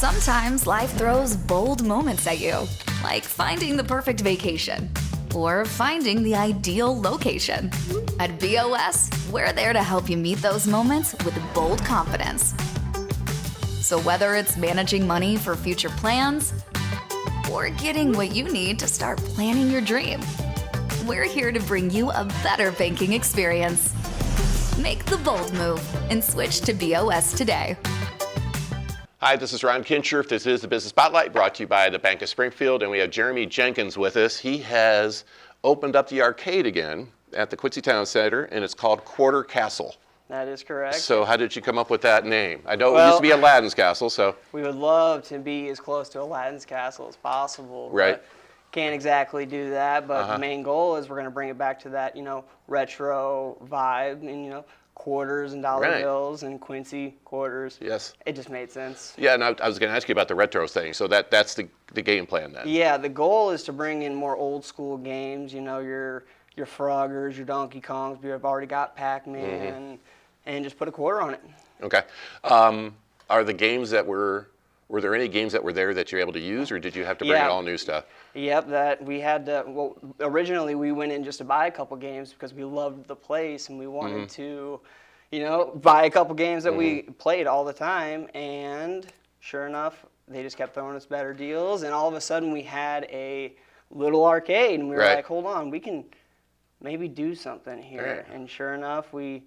Sometimes life throws bold moments at you, like finding the perfect vacation or finding the ideal location. At BOS, we're there to help you meet those moments with bold confidence. So whether it's managing money for future plans or getting what you need to start planning your dream, we're here to bring you a better banking experience. Make the bold move and switch to BOS today. Hi, this is Ron Kincher. This is the Business Spotlight brought to you by the Bank of Springfield, and we have Jeremy Jenkins with us. He has opened up the arcade again at the Quincy Town Center, and it's called Quarter Castle. That is correct. So how did you come up with that name? I know it used to be Aladdin's Castle, so. We would love to be as close to Aladdin's Castle as possible. Right. But can't exactly do that, but the main goal is we're going to bring it back to that, retro vibe and, quarters and dollar bills and Quincy quarters. Yes. It just made sense. Yeah, and I was going to ask you about the retro thing. So that's the game plan then. Yeah, the goal is to bring in more old school games, your Froggers, your Donkey Kongs. We've already got Pac-Man and just put a quarter on it. Okay. Are the games that were there any games that were there that you're able to use, or did you have to bring in all new stuff? Yep, that we had to, originally we went in just to buy a couple games because we loved the place and we wanted to, buy a couple games that we played all the time, and sure enough, they just kept throwing us better deals, and all of a sudden we had a little arcade, and we were like, hold on, we can maybe do something here, and sure enough, we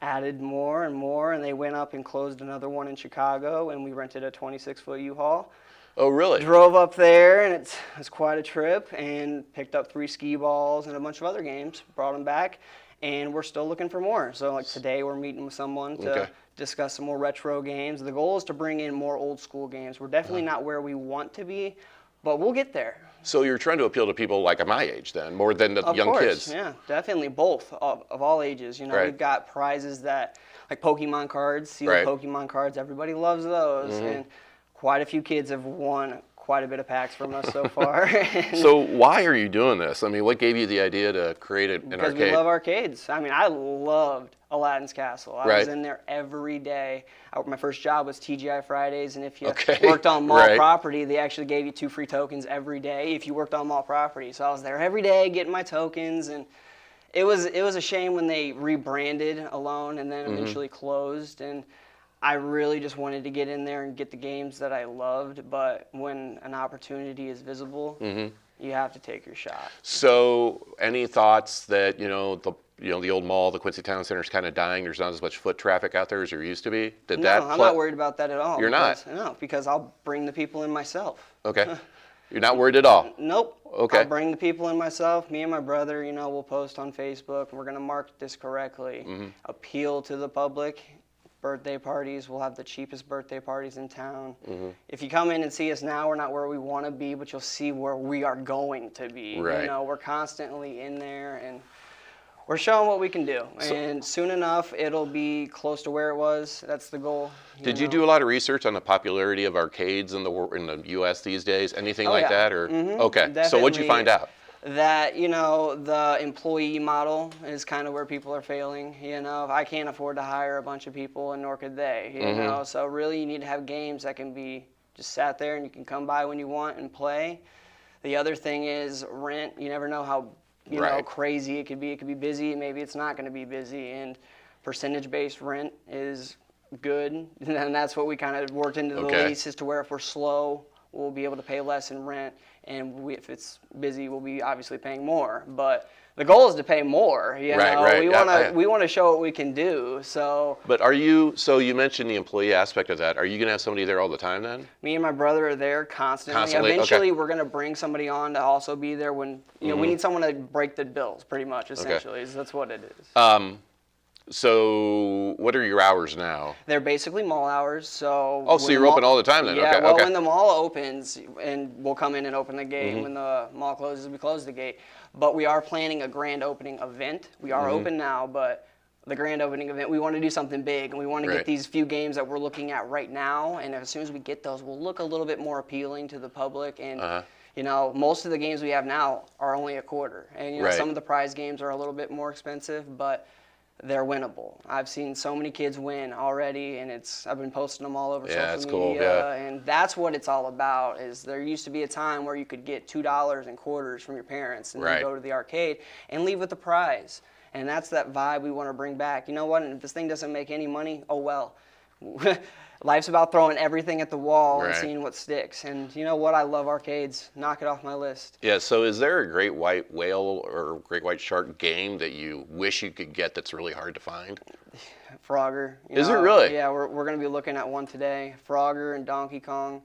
added more and more, and they went up and closed another one in Chicago, and we rented a 26-foot U-Haul. Oh, really? Drove up there, and it's quite a trip, and picked up 3 skee balls and a bunch of other games, brought them back, and we're still looking for more. So like today we're meeting with someone to discuss some more retro games. The goal is to bring in more old school games. We're definitely not where we want to be, but we'll get there. So you're trying to appeal to people like my age then, more than the young kids? Yeah, definitely both of all ages. We've got prizes that, like Pokemon cards, sealed Pokemon cards, everybody loves those. And quite a few kids have won quite a bit of packs from us so far. So why are you doing this? I mean, what gave you the idea to create an arcade? Because we love arcades. I mean, I loved Aladdin's Castle. I was in there every day. My first job was TGI Fridays, and if you worked on mall property, they actually gave you 2 free tokens every day if you worked on mall property. So I was there every day getting my tokens, and it was a shame when they rebranded Alone and then eventually closed, and I really just wanted to get in there and get the games that I loved, but when an opportunity is visible, you have to take your shot. So any thoughts that, the old mall, the Quincy Town Center is kind of dying, there's not as much foot traffic out there as there used to be? I'm not worried about that at all. You're not? No, because I'll bring the people in myself. Okay. You're not worried at all? Nope. Okay. I'll bring the people in myself. Me and my brother, we'll post on Facebook. We're going to market this correctly, appeal to the public. Birthday parties, we'll have the cheapest birthday parties in town. If you come in and see us now, we're not where we want to be, but you'll see where we are going to be. We're constantly in there, and we're showing what we can do. And soon enough, it'll be close to where it was. That's the goal. Did you do a lot of research on the popularity of arcades in the U.S. these days? Anything like that? Or okay. Definitely. So what'd you find out? That, the employee model is kind of where people are failing. I can't afford to hire a bunch of people, and nor could they, So really you need to have games that can be just sat there and you can come by when you want and play. The other thing is rent. You never know how, crazy it could be. It could be busy, maybe it's not going to be busy, and percentage-based rent is good, and that's what we kind of worked into the lease, is to where if we're slow, we'll be able to pay less in rent, and if it's busy, we'll be obviously paying more. But the goal is to pay more. We want to show what we can do. So. But so you mentioned the employee aspect of that. Are you going to have somebody there all the time then? Me and my brother are there constantly. Eventually, we're going to bring somebody on to also be there when we need someone to break the bills. Pretty much, essentially, that's what it is. So what are your hours now? They're basically mall hours. So you're open all the time then? Yeah, when the mall opens, and we'll come in and open the gate. When the mall closes, we close the gate. But we are planning a grand opening event. We are open now, but the grand opening event, we want to do something big, and we want to get these few games that we're looking at right now, and as soon as we get those, we'll look a little bit more appealing to the public. And most of the games we have now are only a quarter, and some of the prize games are a little bit more expensive, but they're winnable. I've seen so many kids win already, and I've been posting them all over Yeah, that's social cool, media, yeah. and that's what it's all about. Is there used to be a time where you could get $2 in quarters from your parents and Right. then go to the arcade and leave with a prize, and that's that vibe we want to bring back. You know what? And if this thing doesn't make any money, oh well. Life's about throwing everything at the wall and Right. seeing what sticks. And you know what? I love arcades. Knock it off my list. Yeah, so is there a great white whale or great white shark game that you wish you could get that's really hard to find? Frogger. Is it really? Yeah, we're going to be looking at one today. Frogger and Donkey Kong.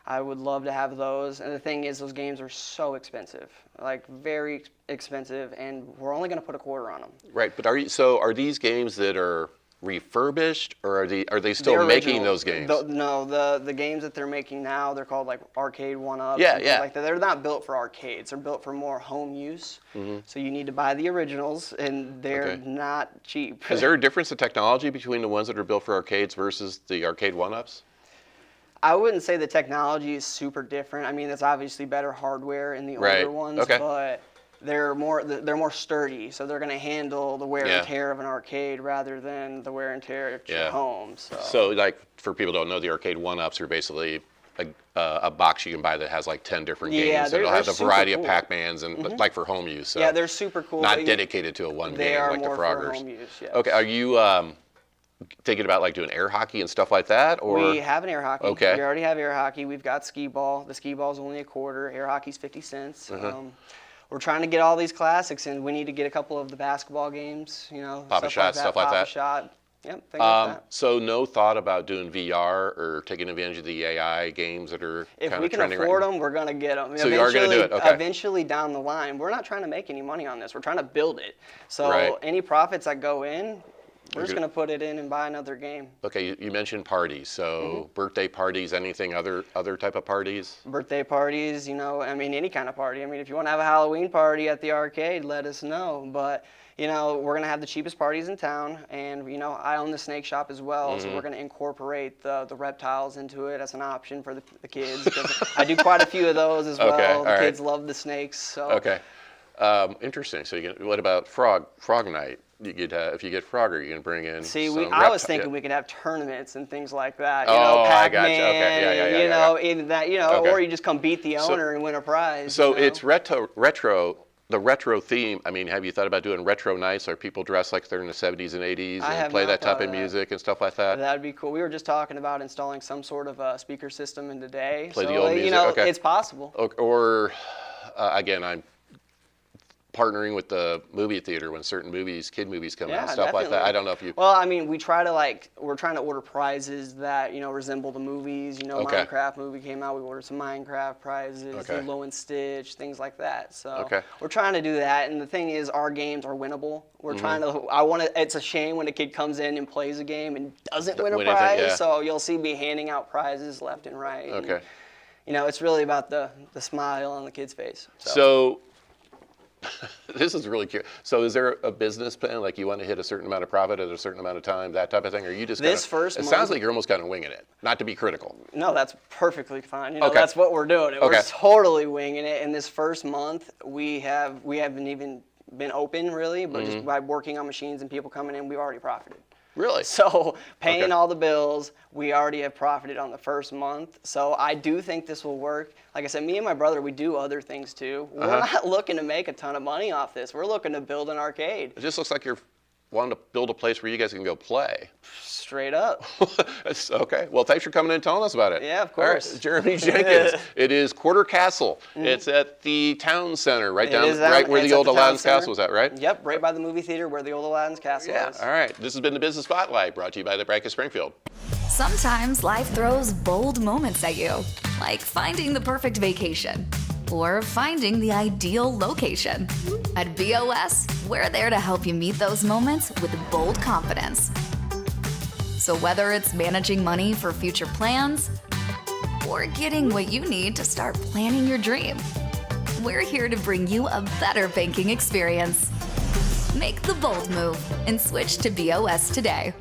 I would love to have those. And the thing is, those games are so expensive, like very expensive, and we're only going to put a quarter on them. Right, but are these games that are refurbished, or are they still The making original- those games? No, the games that they're making now, they're called like arcade one-ups. Yeah, and things yeah. like that. They're not built for arcades. They're built for more home use. So you need to buy the originals, and they're Okay. not cheap. Is there a difference in technology between the ones that are built for arcades versus the arcade one-ups? I wouldn't say the technology is super different. I mean, there's obviously better hardware in the Right. older ones, Okay. but they're more sturdy, so they're going to handle the wear Yeah. and tear of an arcade rather than the wear and tear at Yeah. your home. So, like, for people who don't know, the arcade one-ups are basically a box you can buy that has like 10 different Yeah, games. they're It'll have a super variety of cool. Pac-Mans and like for home use. So yeah, they're super cool. not You- dedicated to a one They game are like the more Froggers. for home use. Yes. Okay, are you thinking about like doing air hockey and stuff like that, or We have an air hockey. Okay. We already have air hockey. We've got skee ball. The skee ball is only a quarter. Air hockey's 50 cents. Uh-huh. We're trying to get all these classics, and we need to get a couple of the basketball games. You know, Pop-A-Shot, stuff like Pop-A that? Shot. Yep, things like that. So no thought about doing VR or taking advantage of the AI games that are If kind we of can trending afford right them, we're going to get them. So you are gonna do it, okay. Eventually down the line, we're not trying to make any money on this. We're trying to build it. So Right. any profits that go in, we're just gonna- going to put it in and buy another game. Okay, you mentioned parties. So Mm-hmm. birthday parties, anything other type of parties? Birthday parties, you know, I mean, any kind of party. I mean, if you want to have a Halloween party at the arcade, let us know. But, you know, we're going to have the cheapest parties in town. And, you know, I own the snake shop as well. So we're going to incorporate the reptiles into it as an option for the kids. Because I do quite a few of those as well. Okay, The all right. kids love the snakes. So. Okay, interesting. So what about Frog Night? You could if you get Frogger, you can bring in. See, some I was repti- thinking yeah. we could have tournaments and things like that. You Oh, know, I Pac-Man, gotcha. Okay, yeah, you know, in that, you know, Okay. or you just come beat the owner and win a prize. So you know? it's retro. The retro theme. I mean, have you thought about doing retro nights? Are people dressed like they're in the 70s and 80s I and have play not that type thought of of that. music and stuff like that? That'd be cool. We were just talking about installing some sort of speaker system in today. Play so, the old you music, know, okay. it's possible. Or again, I'm partnering with the movie theater when certain kid movies come out, Yeah, stuff like that. definitely. I don't know if you. Well, I mean, we're trying to order prizes that, you know, resemble the movies. You know, Okay. Minecraft movie came out, we ordered some Minecraft prizes, Okay. Lilo and Stitch, things like that. So Okay. we're trying to do that. And the thing is, our games are winnable. We're Mm-hmm. trying to, it's a shame when a kid comes in and plays a game and doesn't win a Win anything, prize. yeah. So you'll see me handing out prizes left and right. And, Okay. you know, it's really about the smile on the kid's face. So this is really cute. So is there a business plan, like you want to hit a certain amount of profit at a certain amount of time, that type of thing, or you just This kinda, first It month- sounds like you're almost kind of winging it. Not to be critical. No, that's perfectly fine. You know, Okay. that's what we're doing. Okay. We're totally winging it. In this first month, we haven't even been open really, but Mm-hmm. just by working on machines and people coming in, we've already profited. Really? So paying Okay. all the bills, we already have profited on the first month. So I do think this will work. Like I said, me and my brother, we do other things too. We're not looking to make a ton of money off this. We're looking to build an arcade. It just looks like you're wanting to build a place where you guys can go play. Straight up. That's okay. Well, thanks for coming in and telling us about it. Yeah, of All right, course. Jeremy Jenkins. It is Quarter Castle. It's at the town center, right Mm-hmm. It is down- right where it's the at old the town Aladdin's center. Castle was at, right? Yep, right by the movie theater where the old Aladdin's Castle Yeah. is. All right. This has been the Business Spotlight, brought to you by the Bank of Springfield. Sometimes life throws bold moments at you, like finding the perfect vacation or finding the ideal location. At BOS, we're there to help you meet those moments with bold confidence. So whether it's managing money for future plans or getting what you need to start planning your dream, we're here to bring you a better banking experience. Make the bold move and switch to BOS today.